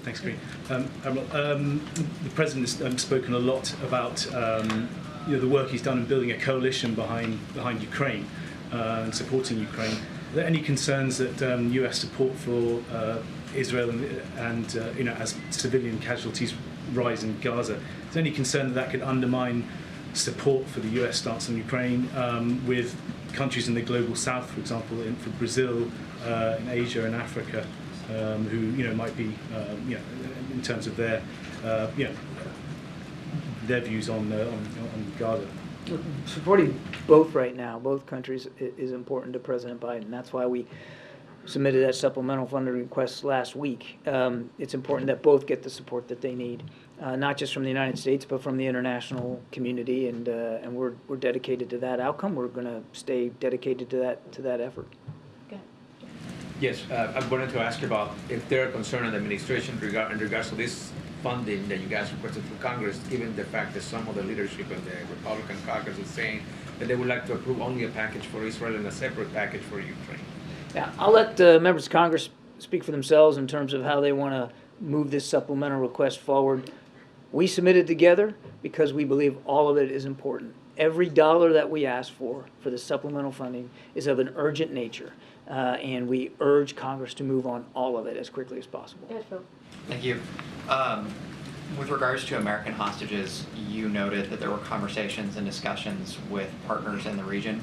Thanks, Green. The President has spoken a lot about the work he's done in building a coalition behind Ukraine and supporting Ukraine. Are there any concerns that US support for Israel and as civilian casualties rise in Gaza? Is there any concern that could undermine support for the US stance on Ukraine with countries in the global south, for example, for Brazil, in Asia and Africa, who might be in terms of their views on Gaza? Supporting both right now, both countries, is important to President Biden. That's why we submitted that supplemental funding request last week. It's important that both get the support that they need, not just from the United States, but from the international community, and we're dedicated to that outcome. We're going to stay dedicated to that effort. Okay. Yes, I wanted to ask you about if there are concerns in the administration in regards to this funding that you guys requested from Congress, given the fact that some of the leadership of the Republican caucus is saying that they would like to approve only a package for Israel and a separate package for Ukraine. Yeah, I'll let members of Congress speak for themselves in terms of how they want to move this supplemental request forward. We submitted together because we believe all of it is important. Every dollar that we ask for the supplemental funding is of an urgent nature, and we urge Congress to move on all of it as quickly as possible. Yes, Phil. Thank you. With regards to American hostages, you noted that there were conversations and discussions with partners in the region.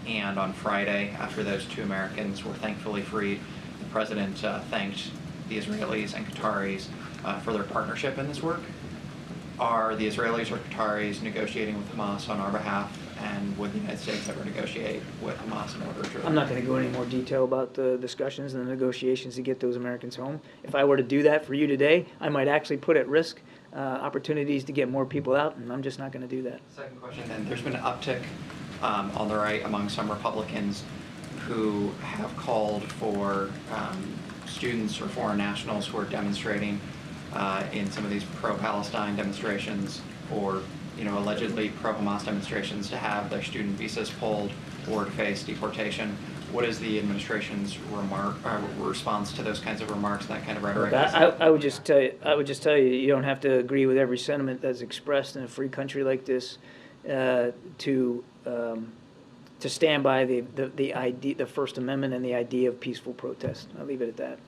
And on Friday, after those 2 Americans were thankfully freed, the President thanked the Israelis and Qataris for their partnership in this work. Are the Israelis or Qataris negotiating with Hamas on our behalf, and would the United States ever negotiate with Hamas in order to... I'm not going to go into any more detail about the discussions and the negotiations to get those Americans home. If I were to do that for you today, I might actually put at risk opportunities to get more people out, and I'm just not going to do that. Second question then, there's been an uptick on the right among some Republicans who have called for students or foreign nationals who are demonstrating in some of these pro-Palestine demonstrations or allegedly pro-Hamas demonstrations to have their student visas pulled or to face deportation. What is the administration's response to those kinds of remarks and that kind of rhetoric? I would just tell you, you don't have to agree with every sentiment that's expressed in a free country like this to stand by the First Amendment and the idea of peaceful protest. I'll leave it at that.